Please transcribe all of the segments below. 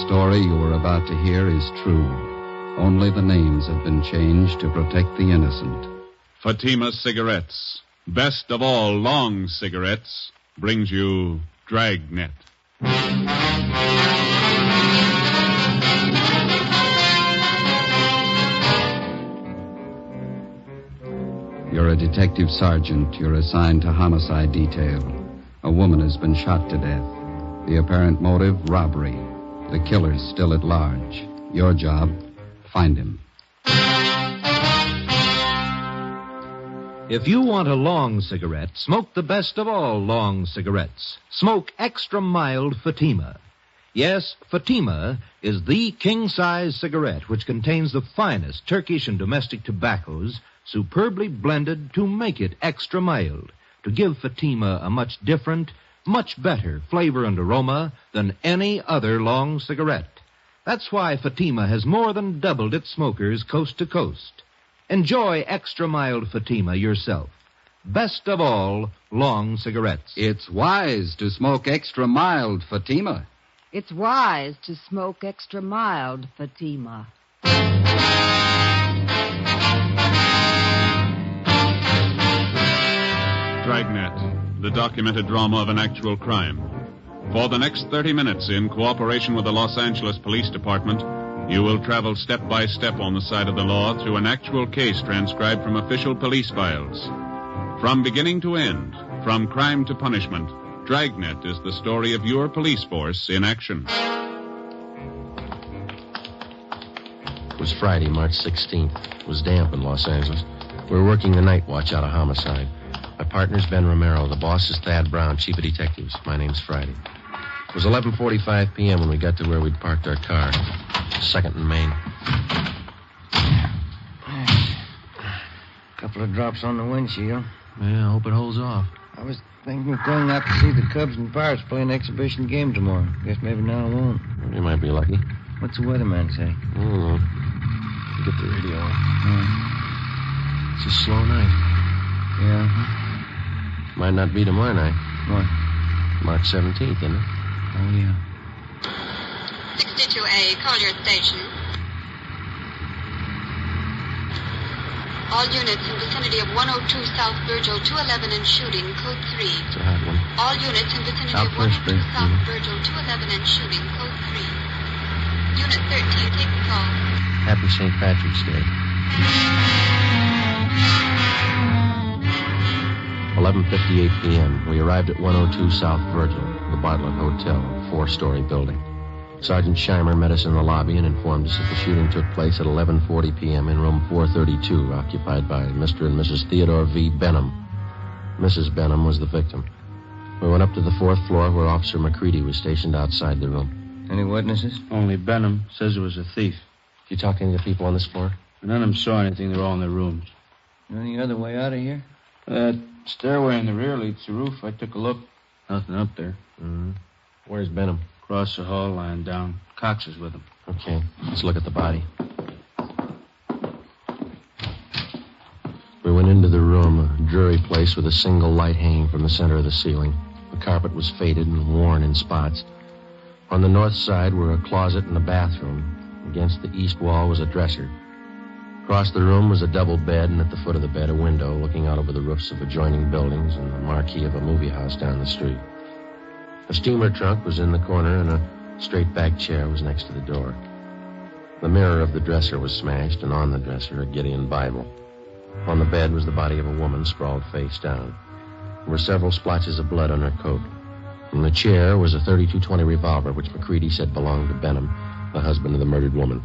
story you are about to hear is true. Only the names have been changed to protect the innocent. Fatima Cigarettes, best of all long cigarettes, brings you Dragnet. You're a detective sergeant. You're assigned to homicide detail. A woman has been shot to death. The apparent motive, robbery. The killer's still at large. Your job, find him. If you want a long cigarette, smoke the best of all long cigarettes. Smoke extra mild Fatima. Yes, Fatima is the king-size cigarette which contains the finest Turkish and domestic tobaccos superbly blended to make it extra mild, to give Fatima a much different, much better flavor and aroma than any other long cigarette. That's why Fatima has more than doubled its smokers coast to coast. Enjoy extra mild Fatima yourself. Best of all, long cigarettes. It's wise to smoke extra mild Fatima. It's wise to smoke extra mild Fatima. Dragnet, the documented drama of an actual crime. For the next 30 minutes, in cooperation with the Los Angeles Police Department, you will travel step by step on the side of the law through an actual case transcribed from official police files. From beginning to end, from crime to punishment, Dragnet is the story of your police force in action. It was Friday, March 16th. It was damp in Los Angeles. We were working the night watch out of homicide. My partner's Ben Romero. The boss is Thad Brown, chief of detectives. My name's Friday. It was 11:45 p.m. when we got to where we'd parked our car. 2nd and Main. Couple of drops on the windshield. Yeah, I hope it holds off. I was thinking of going out to see the Cubs and Pirates play an exhibition game tomorrow. Guess maybe now I won't. You might be lucky. What's the weatherman say? I don't know. Get the radio on. Yeah. It's a slow night. Yeah. Might not be tomorrow night. What? March 17th, isn't it? Oh, yeah. 62A, Collier Station. All units in vicinity of 102 South Virgil, 211 and shooting, code 3. It's a hot one. All units in vicinity South of 102 Street. South Virgil, 211 and shooting, code 3. Unit 13, take the call. Happy St. Patrick's Day. 11:58 p.m. We arrived at 102 South Virgil, the Bartlett Hotel, a 4-story building. Sergeant Scheimer met us in the lobby and informed us that the shooting took place at 11:40 p.m. in room 432, occupied by Mr. and Mrs. Theodore V. Benham. Mrs. Benham was the victim. We went up to the 4th floor where Officer McCready was stationed outside the room. Any witnesses? Only Benham says it was a thief. Did you talk to any of the people on this floor? None of them saw anything. They're all in their rooms. Any other way out of here? That stairway in the rear leads to the roof. I took a look. Nothing up there. Mm-hmm. Where's Benham? Across the hall, lying down. Cox is with him. Okay, let's look at the body. We went into the room, a dreary place with a single light hanging from the center of the ceiling. The carpet was faded and worn in spots. On the north side were a closet and a bathroom. Against the east wall was a dresser. Across the room was a double bed, and at the foot of the bed, a window looking out over the roofs of adjoining buildings and the marquee of a movie house down the street. A steamer trunk was in the corner, and a straight-back chair was next to the door. The mirror of the dresser was smashed, and on the dresser, a Gideon Bible. On the bed was the body of a woman sprawled face down. There were several splotches of blood on her coat. In the chair was a .32-20 revolver, which McCready said belonged to Benham, the husband of the murdered woman.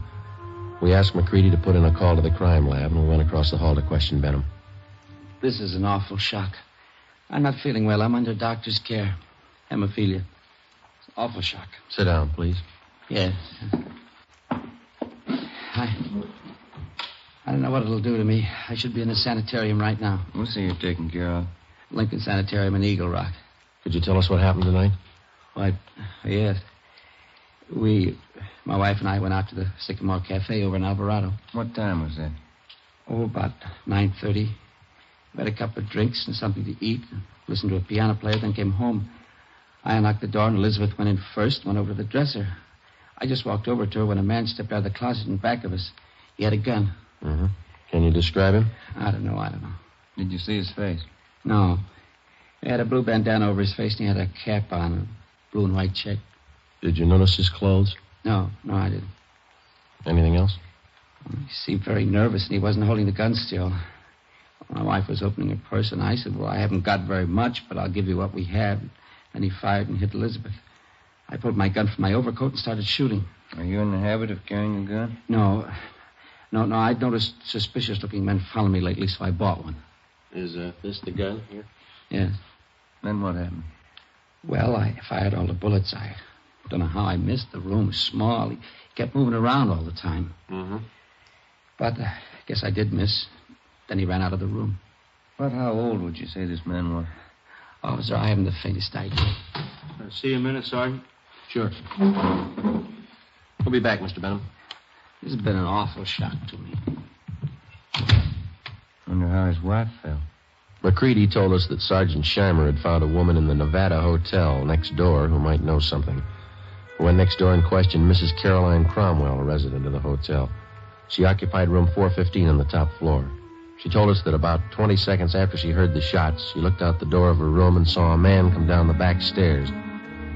We asked McCready to put in a call to the crime lab, and we went across the hall to question Benham. This is an awful shock. I'm not feeling well. I'm under doctor's care. Hemophilia. It's an awful shock. Sit down, please. Yes. I don't know what it'll do to me. I should be in a sanitarium right now. We'll see you taken care of. Lincoln Sanitarium in Eagle Rock. Could you tell us what happened tonight? Why, yes. My wife and I went out to the Sycamore Cafe over in Alvarado. What time was that? Oh, about 9:30. We had a couple of drinks and something to eat. Listened to a piano player, then came home. I unlocked the door, and Elizabeth went in first, went over to the dresser. I just walked over to her when a man stepped out of the closet in back of us. He had a gun. Mm-hmm. Can you describe him? I don't know. Did you see his face? No. He had a blue bandana over his face, and he had a cap on, a blue and white check. Did you notice his clothes? No, I didn't. Anything else? He seemed very nervous, and he wasn't holding the gun still. My wife was opening her purse, and I said, well, I haven't got very much, but I'll give you what we have. Then he fired and hit Elizabeth. I pulled my gun from my overcoat and started shooting. Are you in the habit of carrying a gun? No, I'd noticed suspicious-looking men following me lately, so I bought one. Is this the gun here? Yes. Then what happened? Well, I fired all the bullets. I don't know how I missed. The room was small. He kept moving around all the time. Mm-hmm. But I guess I did miss. Then he ran out of the room. About how old would you say this man was? Officer, I haven't the faintest idea. See you a minute, Sergeant? Sure. We'll be back, Mr. Benham. This has been an awful shock to me. Wonder how his wife felt. McCready told us that Sergeant Scheimer had found a woman in the Nevada Hotel next door who might know something. He went next door and questioned Mrs. Caroline Cromwell, a resident of the hotel. She occupied room 415 on the top floor. She told us that about 20 seconds after she heard the shots, she looked out the door of her room and saw a man come down the back stairs,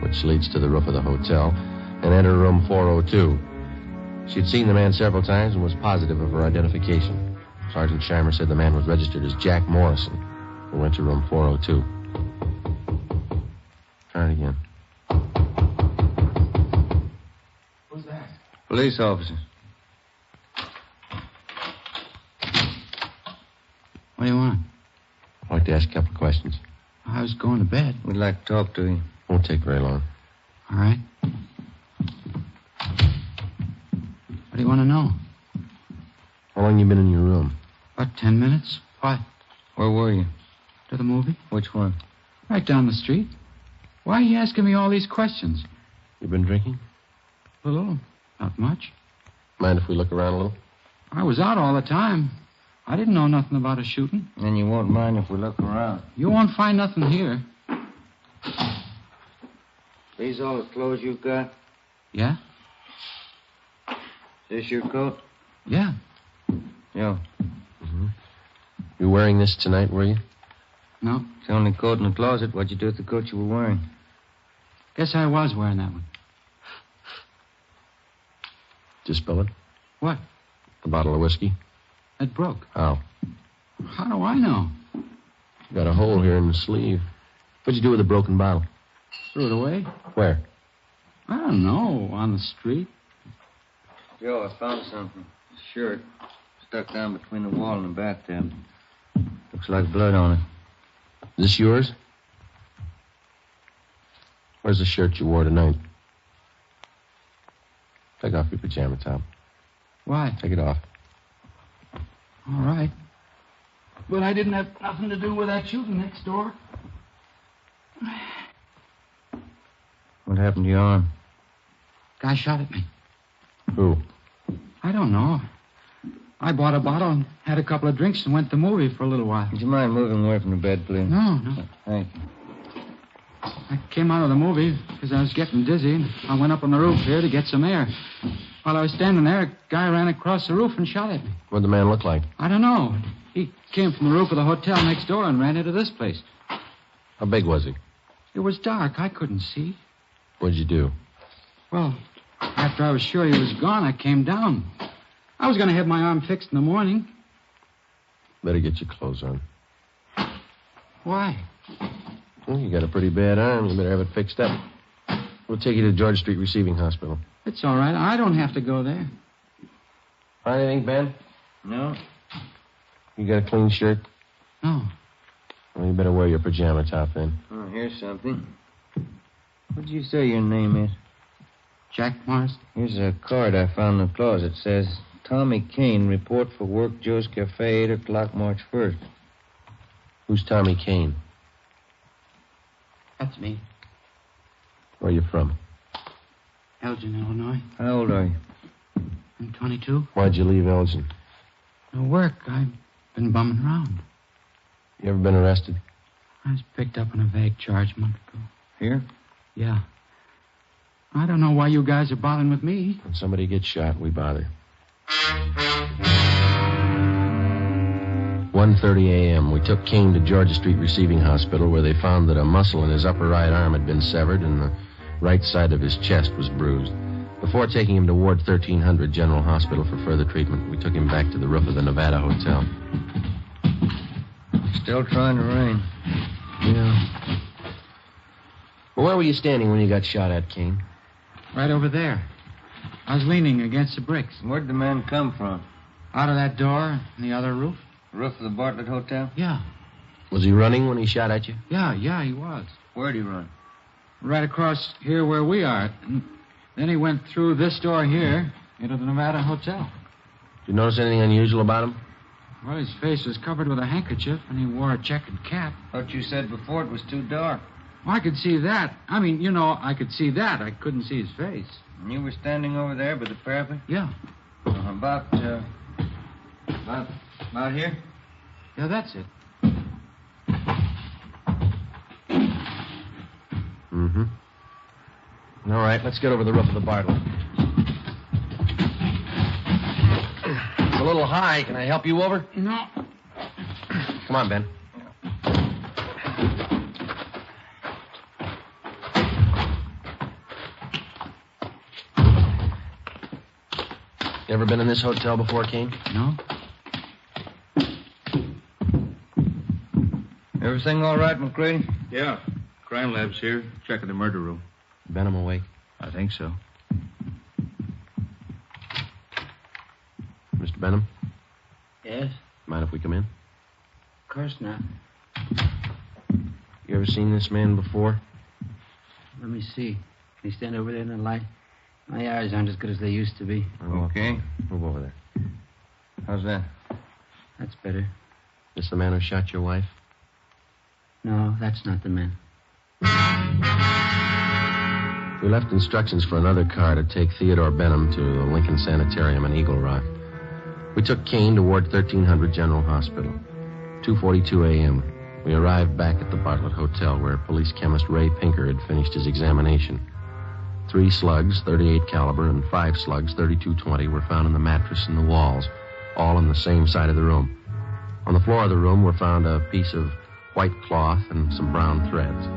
which leads to the roof of the hotel, and enter room 402. She'd seen the man several times and was positive of her identification. Sergeant Scheimer said the man was registered as Jack Morrison, who went to room 402. Try it again. Who's that? Police officers. What do you want? I'd like to ask a couple of questions. I was going to bed. We'd like to talk to you. Won't take very long. All right. What do you want to know? How long you been in your room? About 10 minutes. Why? Where were you? To the movie. Which one? Right down the street. Why are you asking me all these questions? You been drinking? A little. Not much. Mind if we look around a little? I was out all the time. I didn't know nothing about a shooting. And you won't mind if we look around. You won't find nothing here. These all the clothes you've got? Yeah? This your coat? Yeah. Yeah. Mm-hmm. You wearing this tonight, were you? No. It's the only coat in the closet. What'd you do with the coat you were wearing? Guess I was wearing that one. Did you spill it? What? A bottle of whiskey? It broke. How? How do I know? Got a hole here in the sleeve. What'd you do with the broken bottle? Threw it away. Where? I don't know. On the street. Joe, I found something. A shirt. Stuck down between the wall and the bathtub. Looks like blood on it. Is this yours? Where's the shirt you wore tonight? Take off your pajama top. Why? Take it off. All right. But I didn't have nothing to do with that shooting next door. What happened to your arm? Guy shot at me. Who? I don't know. I bought a bottle and had a couple of drinks and went to the movie for a little while. Would you mind moving away from the bed, please? No. Thank you. I came out of the movie because I was getting dizzy, and I went up on the roof here to get some air. While I was standing there, a guy ran across the roof and shot at me. What'd the man look like? I don't know. He came from the roof of the hotel next door and ran into this place. How big was he? It was dark. I couldn't see. What'd you do? Well, after I was sure he was gone, I came down. I was going to have my arm fixed in the morning. Better get your clothes on. Why? Well, you got a pretty bad arm. You better have it fixed up. We'll take you to George Street Receiving Hospital. It's all right. I don't have to go there. Find anything, Ben? No. You got a clean shirt? No. Well, you better wear your pajama top then. Oh, here's something. What did you say your name is? Jack Morris? Here's a card I found in the closet. It says, Tommy Kane, report for work, Joe's Cafe, 8 o'clock, March 1st. Who's Tommy Kane? That's me. Where are you from? Elgin, Illinois. How old are you? I'm 22. Why'd you leave Elgin? No work. I've been bumming around. You ever been arrested? I was picked up on a vague charge a month ago. Here? Yeah. I don't know why you guys are bothering with me. When somebody gets shot, we bother. 1:30 a.m. We took Kane to Georgia Street Receiving Hospital, where they found that a muscle in his upper right arm had been severed and the right side of his chest was bruised. Before taking him to Ward 1300 General Hospital for further treatment, we took him back to the roof of the Nevada Hotel. Still trying to rain. Yeah. Well, where were you standing when you got shot at, Kane? Right over there. I was leaning against the bricks. Where'd the man come from? Out of that door in the other roof? Roof of the Bartlett Hotel? Yeah. Was he running when he shot at you? Yeah, he was. Where'd he run? Right across here where we are. Then he went through this door here into the Nevada Hotel. Did you notice anything unusual about him? Well, his face was covered with a handkerchief, and he wore a checkered cap. Thought you said before it was too dark. Well, I could see that. I mean, I could see that. I couldn't see his face. And you were standing over there by the parapet? Yeah. About here? Yeah, that's it. Mm-hmm. All right, let's get over the roof of the Bartlett. It's a little high. Can I help you over? No. Come on, Ben. You ever been in this hotel before, Kane? No. Everything all right, McCready? Yeah. Crime lab's here, checking the murder room. Benham awake? I think so. Mr. Benham? Yes? Mind if we come in? Of course not. You ever seen this man before? Let me see. Can you stand over there in the light? My eyes aren't as good as they used to be. Okay. Move over there. How's that? That's better. This the man who shot your wife? No, that's not the man. We left instructions for another car to take Theodore Benham to the Lincoln Sanitarium in Eagle Rock. We took Kane to Ward 1300 General Hospital. 2:42 a.m. We arrived back at the Bartlett Hotel, where police chemist Ray Pinker had finished his examination. 3 slugs, .38 caliber, and 5 slugs, .32-20, were found in the mattress and the walls, all on the same side of the room. On the floor of the room were found a piece of white cloth and some brown threads.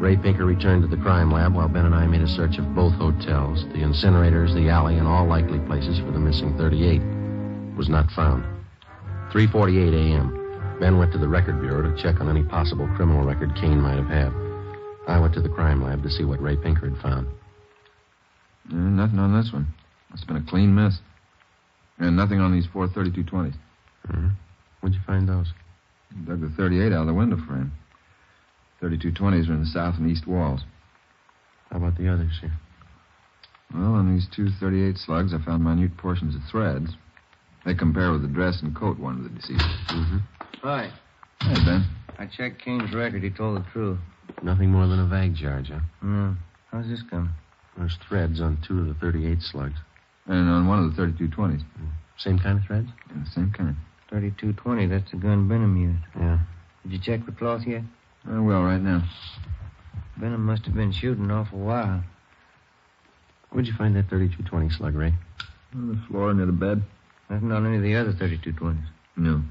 Ray Pinker returned to the crime lab while Ben and I made a search of both hotels, the incinerators, the alley, and all likely places for the missing .38. It was not found. 3:48 a.m. Ben went to the record bureau to check on any possible criminal record Kane might have had. I went to the crime lab to see what Ray Pinker had found. Nothing on this one. It's been a clean miss. And nothing on these 4 .32-20s. Mm-hmm. Where'd you find those? Dug the .38 out of the window frame. 32-20s are in the south and east walls. How about the others here? Well, on these 2 .38 slugs, I found minute portions of threads. They compare with the dress and coat worn of the deceased. Mm-hmm. Hi. Hey, Ben. I checked Kane's record. He told the truth. Nothing more than a vague charge, huh? No. How's this coming? There's threads on 2 of the .38 slugs. And on one of the 32-20s. Same kind of threads? Yeah, the same kind. 32-20, that's the gun Benham used. Yeah. Did you check the cloth yet? I will right now. Benham must have been shooting an awful while. Where'd you find that .32-20 slug, Ray? On the floor near the bed. Nothing on any of the other 32-20s. No.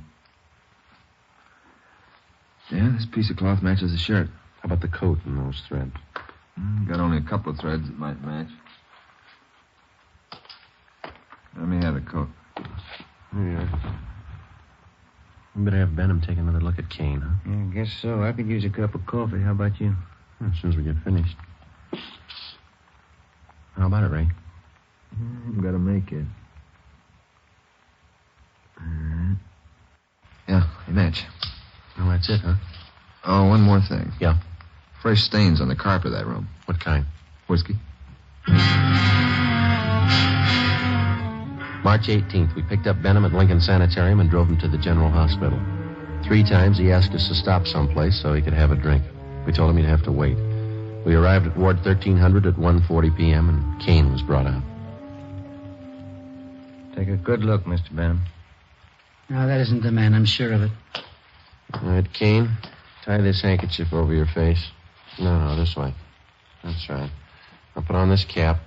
Yeah, this piece of cloth matches the shirt. How about the coat and those threads? Got only a couple of threads that might match. Let me have the coat. Here you are. We better have Benham take another look at Kane, huh? Yeah, I guess so. I could use a cup of coffee. How about you? As soon as we get finished. How about it, Ray? I've got to make it. Yeah, they match. Oh, that's it, huh? Oh, one more thing. Yeah? Fresh stains on the carpet of that room. What kind? Whiskey. March 18th, we picked up Benham at Lincoln Sanitarium and drove him to the General Hospital. 3 times he asked us to stop someplace so he could have a drink. We told him he'd have to wait. We arrived at Ward 1300 at 1:40 p.m., and Kane was brought out. Take a good look, Mr. Benham. No, that isn't the man. I'm sure of it. All right, Kane, tie this handkerchief over your face. No, this way. That's right. I'll put on this cap.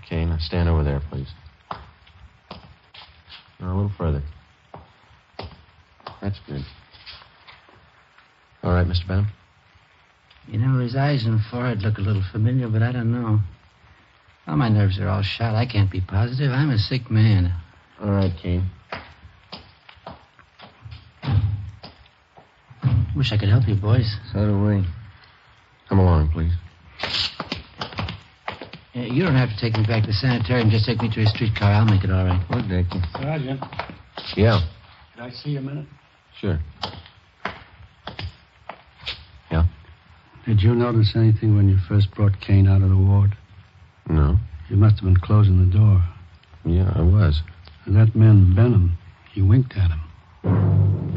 Okay, now stand over there, please. Now, a little further. That's good. All right, Mr. Benham? You know, his eyes and forehead look a little familiar, but I don't know. Well, my nerves are all shot. I can't be positive. I'm a sick man. All right, Kane. Wish I could help you, boys. So do we. Come along, please. You don't have to take me back to the sanitarium. Just take me to a streetcar. I'll make it all right. We'll take you. Sergeant, Yeah, could I see you a minute? sure. Yeah? Did you notice anything when you first brought Kane out of the ward? No. You must have been closing the door. Yeah, I was. And that man, Benham, he winked at him.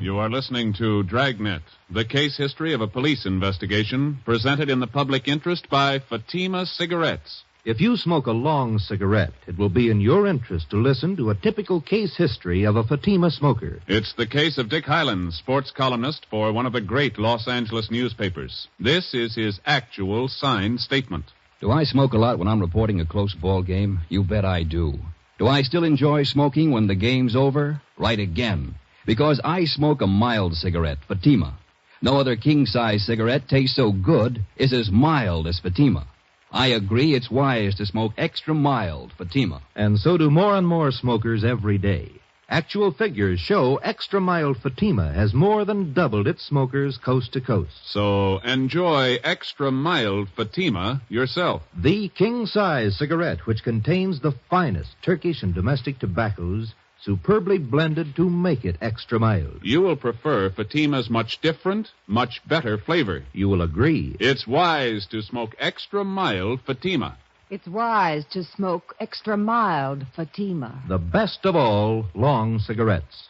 You are listening to Dragnet, the case history of a police investigation presented in the public interest by Fatima Cigarettes. If you smoke a long cigarette, it will be in your interest to listen to a typical case history of a Fatima smoker. It's the case of Dick Hyland, sports columnist for one of the great Los Angeles newspapers. This is his actual signed statement. Do I smoke a lot when I'm reporting a close ball game? You bet I do. Do I still enjoy smoking when the game's over? Right again. Because I smoke a mild cigarette, Fatima. No other king-size cigarette tastes so good, is as mild as Fatima. I agree it's wise to smoke extra mild Fatima. And so do more and more smokers every day. Actual figures show extra mild Fatima has more than doubled its smokers coast to coast. So enjoy extra mild Fatima yourself. The king-size cigarette, which contains the finest Turkish and domestic tobaccos, superbly blended to make it extra mild. You will prefer Fatima's much different, much better flavor. You will agree. It's wise to smoke extra mild Fatima. It's wise to smoke extra mild Fatima. The best of all long cigarettes.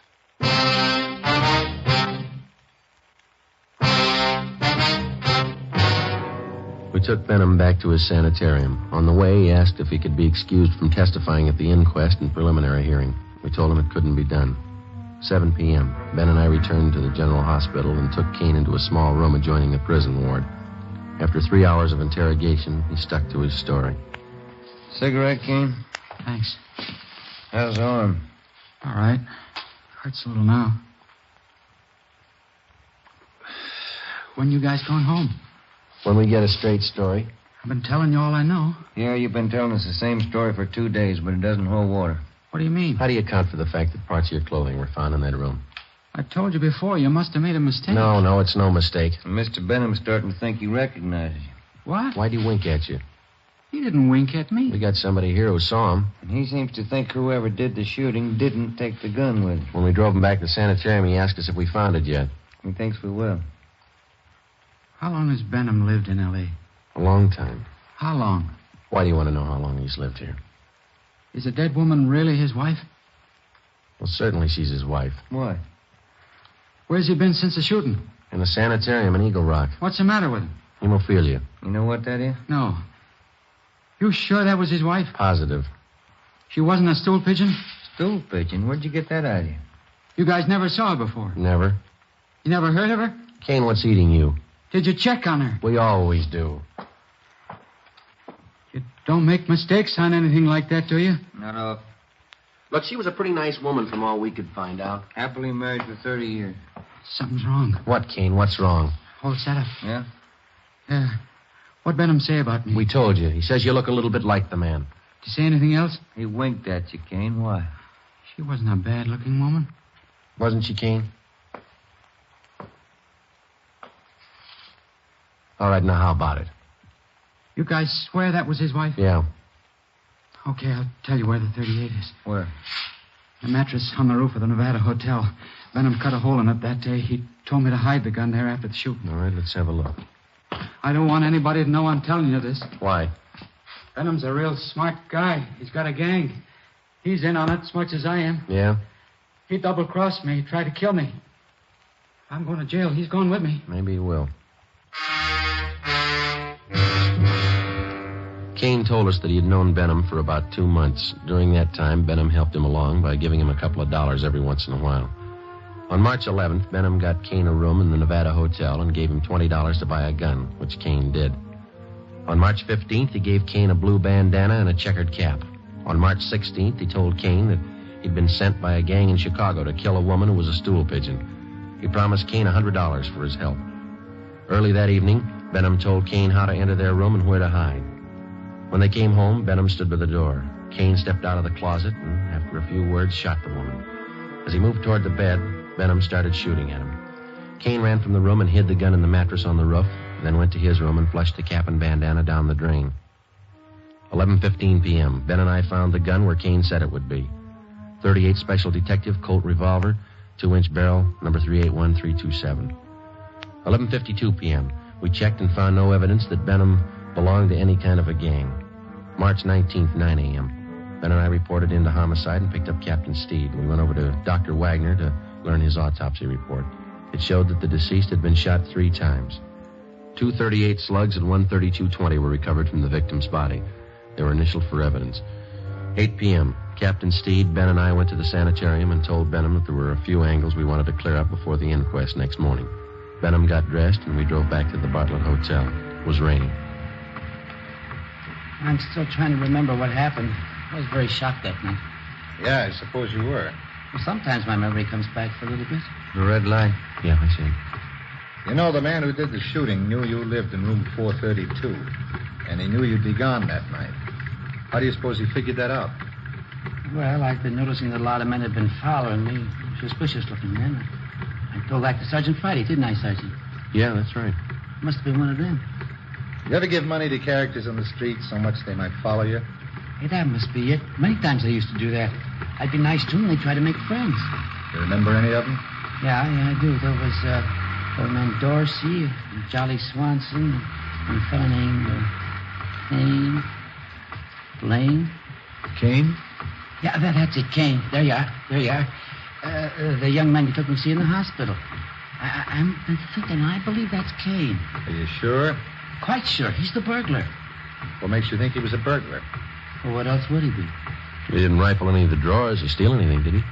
We took Benham back to his sanitarium. On the way, he asked if he could be excused from testifying at the inquest and preliminary hearing. We told him it couldn't be done. 7 p.m. Ben and I returned to the general hospital and took Kane into a small room adjoining the prison ward. After 3 hours of interrogation, he stuck to his story. Cigarette, Kane? Thanks. How's the arm? All right. Hurts a little now. When you guys going home? When we get a straight story. I've been telling you all I know. Yeah, you've been telling us the same story for 2 days, but it doesn't hold water. What do you mean? How do you account for the fact that parts of your clothing were found in that room? I told you before, you must have made a mistake. No, it's no mistake. And Mr. Benham's starting to think he recognizes you. What? Why'd he wink at you? He didn't wink at me. We got somebody here who saw him. And he seems to think whoever did the shooting didn't take the gun with him. When we drove him back to the sanitarium, he asked us if we found it yet. He thinks we will. How long has Benham lived in L.A.? A long time. How long? Why do you want to know how long he's lived here? Is a dead woman really his wife? Well, certainly she's his wife. Why? Where's he been since the shooting? In the sanitarium in Eagle Rock. What's the matter with him? Hemophilia. You know what that is? No. You sure that was his wife? Positive. She wasn't a stool pigeon? Stool pigeon? Where'd you get that idea? You guys never saw her before? Never. You never heard of her? Kane, what's eating you? Did you check on her? We always do. You don't make mistakes on anything like that, do you? Not off. Look, she was a pretty nice woman from all we could find out. Happily married for 30 years. Something's wrong. What, Kane? What's wrong? Hold that up. Yeah? Yeah. What'd Benham say about me? We told you. He says you look a little bit like the man. Did he say anything else? He winked at you, Kane. Why? She wasn't a bad-looking woman. Wasn't she, Kane? All right, now how about it? You guys swear that was his wife? Yeah. Okay, I'll tell you where the 38 is. Where? The mattress on the roof of the Nevada Hotel. Benham cut a hole in it that day. He told me to hide the gun there after the shooting. All right, let's have a look. I don't want anybody to know I'm telling you this. Why? Benham's a real smart guy. He's got a gang. He's in on it as much as I am. Yeah? He double-crossed me. He tried to kill me. If I'm going to jail, he's going with me. Maybe he will. Kane told us that he had known Benham for about 2 months. During that time, Benham helped him along by giving him a couple of dollars every once in a while. On March 11th, Benham got Kane a room in the Nevada Hotel and gave him $20 to buy a gun, which Kane did. On March 15th, he gave Kane a blue bandana and a checkered cap. On March 16th, he told Kane that he'd been sent by a gang in Chicago to kill a woman who was a stool pigeon. He promised Kane $100 for his help. Early that evening, Benham told Kane how to enter their room and where to hide. When they came home, Benham stood by the door. Kane stepped out of the closet and, after a few words, shot the woman. As he moved toward the bed, Benham started shooting at him. Kane ran from the room and hid the gun in the mattress on the roof, then went to his room and flushed the cap and bandana down the drain. 11:15 p.m., Ben and I found the gun where Kane said it would be. .38 Special Detective Colt revolver, 2-inch barrel, number 381327. 11:52 p.m., we checked and found no evidence that Benham belonged to any kind of a gang. March 19th, 9 a.m., Ben and I reported into homicide and picked up Captain Steed. We went over to Dr. Wagner to learn his autopsy report. It showed that the deceased had been shot 3 times. 2 .38 slugs and 1 .32-20 were recovered from the victim's body. They were initialed for evidence. 8 p.m., Captain Steed, Ben, and I went to the sanitarium and told Benham that there were a few angles we wanted to clear up before the inquest next morning. Benham got dressed, and we drove back to the Bartlett Hotel. It was raining. I'm still trying to remember what happened. I was very shocked that night. Yeah, I suppose you were. Well, sometimes my memory comes back for a little bit. The red light? Yeah, I see. You know, the man who did the shooting knew you lived in room 432, and he knew you'd be gone that night. How do you suppose he figured that out? Well, I've been noticing that a lot of men have been following me. Suspicious-looking men. I told that to Sergeant Friday, didn't I, Sergeant? Yeah, that's right. Must have been one of them. You ever give money to characters on the street so much they might follow you? Hey, that must be it. Many times I used to do that. I'd be nice to them, and they'd try to make friends. You remember any of them? Yeah, I do. There was a man Dorsey, and Jolly Swanson, and a fellow named Lane. Kane? Yeah, that's it, Kane. There you are. The young man you took me to see in the hospital. I'm thinking, I believe that's Kane. Are you sure? Quite sure. He's the burglar. What makes you think he was a burglar? Well, what else would he be? He didn't rifle any of the drawers or steal anything, did he?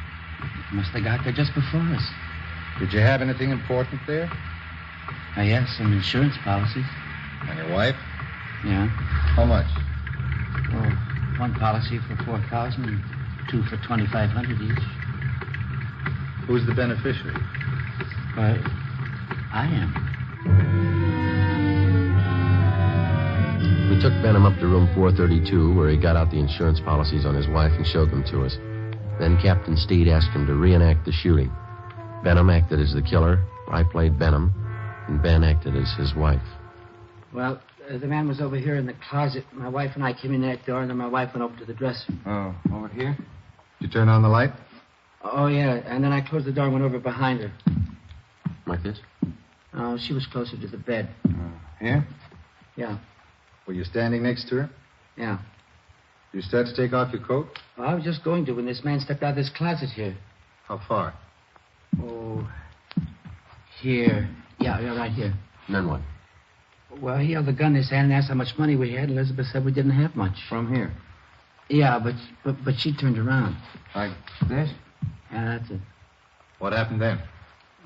Must have got there just before us. Did you have anything important there? Yes, some insurance policies. And your wife? Yeah. How much? Oh, one policy for $4,000 and 2 for $2,500 each. Who's the beneficiary? Why, I am. We took Benham up to room 432, where he got out the insurance policies on his wife and showed them to us. Then Captain Steed asked him to reenact the shooting. Benham acted as the killer, I played Benham, and Ben acted as his wife. Well, the man was over here in the closet. My wife and I came in that door, and then my wife went over to the dresser. Oh, over here? Did you turn on the light? Oh, yeah, and then I closed the door and went over behind her. Like this? Oh, she was closer to the bed. Here? Yeah. Were you standing next to her? Yeah. Did you start to take off your coat? Well, I was just going to when this man stepped out of this closet here. How far? Oh, here. Yeah, right here. And then what? Well, he held the gun in his hand and asked how much money we had. Elizabeth said we didn't have much. From here? Yeah, but she turned around. Like this? Yeah, that's it. What happened then?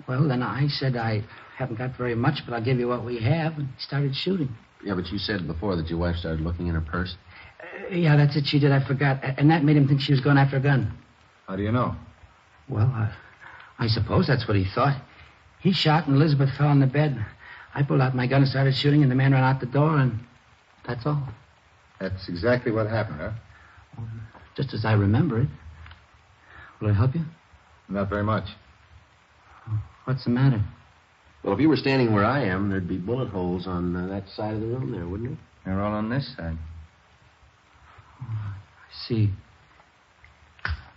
Well, then I said I haven't got very much, but I'll give you what we have, and he started shooting. Yeah, but you said before that your wife started looking in her purse. Yeah, that's it. She did. I forgot. And that made him think she was going after a gun. How do you know? Well, I suppose that's what he thought. He shot, and Elizabeth fell on the bed. I pulled out my gun and started shooting, and the man ran out the door, and that's all. That's exactly what happened, huh? Just as I remember it. Will it help you? Not very much. What's the matter? Well, if you were standing where I am, there'd be bullet holes on that side of the room there, wouldn't it? They're all on this side. I see.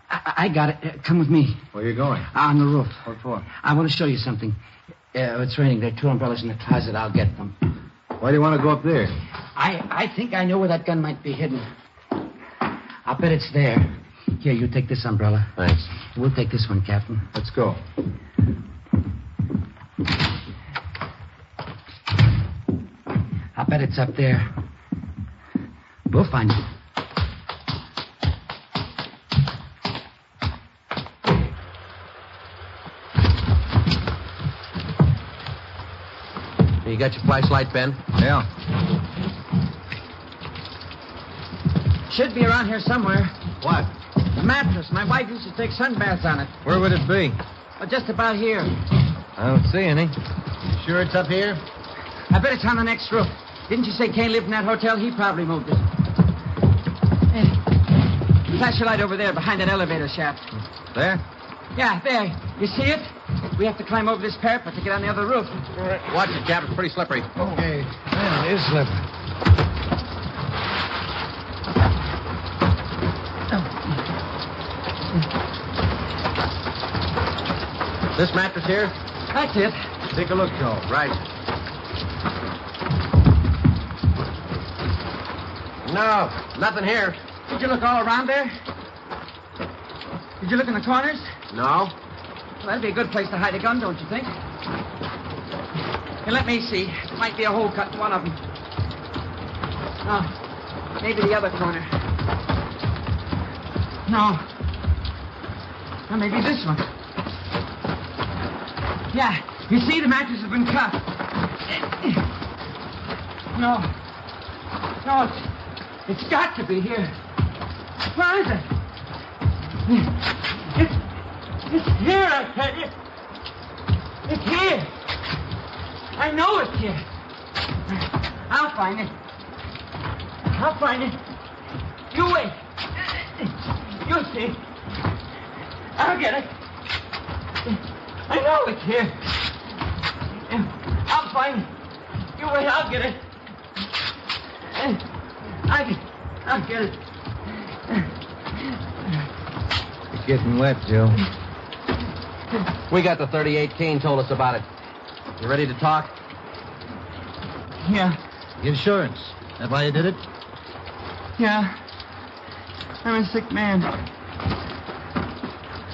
I got it. Come with me. Where are you going? On the roof. What for? I want to show you something. It's raining. There are 2 umbrellas in the closet. I'll get them. Why do you want to go up there? I think I know where that gun might be hidden. I'll bet it's there. Here, you take this umbrella. Thanks. We'll take this one, Captain. Let's go. I'll bet it's up there. We'll find it. You got your flashlight, Ben? Yeah. Should be around here somewhere. What? The mattress. My wife used to take sunbaths on it. Where would it be? Well, just about here. I don't see any. You sure it's up here? I bet it's on the next roof. Didn't you say Kane lived in that hotel? He probably moved it. Hey, flash your light over there behind that elevator shaft. There? Yeah, there. You see it? We have to climb over this parapet to get on the other roof. Watch it, Cap. It's pretty slippery. Okay. Yeah, it is slippery. This mattress here? That's it. Take a look, Joe. Right. No, nothing here. Did you look all around there? Did you look in the corners? No. Well, that'd be a good place to hide a gun, don't you think? Here, let me see. Might be a hole cut in one of them. No. Maybe the other corner. No. Or maybe this one. Yeah. You see, the mattress has been cut. No. No, it's got to be here. Where is it? It's here, I tell you. It's here. I know it's here. I'll find it. I'll find it. You wait. You'll see. I'll get it. I know it's here. I'll find it. You wait, I'll get it. I'll get it. It's getting wet, Joe. We got the 38. Kane told us about it. You ready to talk? Yeah. Insurance. That why you did it? Yeah. I'm a sick man.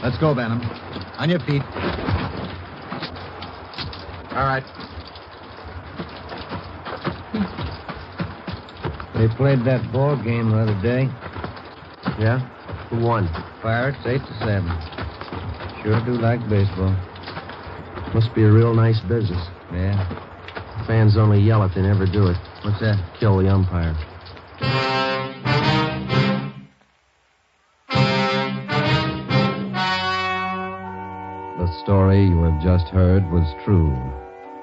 Let's go, Benham. On your feet. All right. They played that ball game the other day. Yeah? Who won? Pirates 8-7. Sure do like baseball. Must be a real nice business. Yeah. Fans only yell if they never do it. What's that? Kill the umpire. The story you have just heard was true.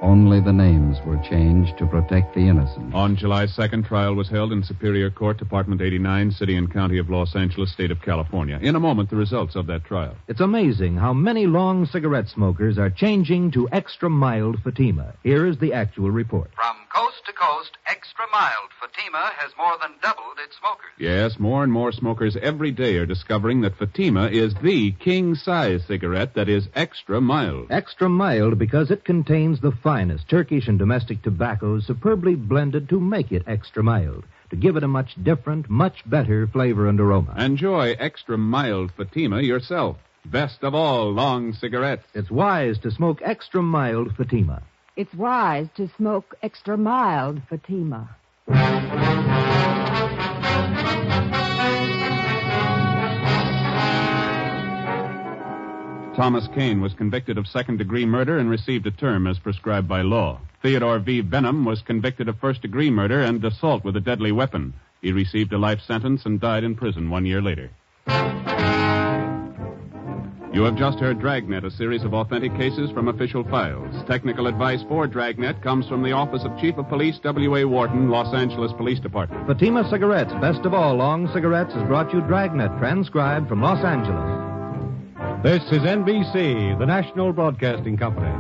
Only the names were changed to protect the innocent. On July 2nd, trial was held in Superior Court, Department 89, City and County of Los Angeles, State of California. In a moment, the results of that trial. It's amazing how many long cigarette smokers are changing to extra mild Fatima. Here is the actual report. From coast to coast, extra mild Fatima has more than doubled its smokers. Yes, more and more smokers every day are discovering that Fatima is the king-size cigarette that is extra mild. Extra mild because it contains the finest Turkish and domestic tobaccos superbly blended to make it extra mild, to give it a much different, much better flavor and aroma. Enjoy extra mild Fatima yourself. Best of all long cigarettes. It's wise to smoke extra mild Fatima. It's wise to smoke extra mild Fatima. Thomas Kane was convicted of second-degree murder and received a term as prescribed by law. Theodore V. Benham was convicted of first-degree murder and assault with a deadly weapon. He received a life sentence and died in prison 1 year later. You have just heard Dragnet, a series of authentic cases from official files. Technical advice for Dragnet comes from the Office of Chief of Police W.A. Wharton, Los Angeles Police Department. Fatima Cigarettes, best of all long cigarettes, has brought you Dragnet, transcribed from Los Angeles. This is NBC, the national broadcasting company.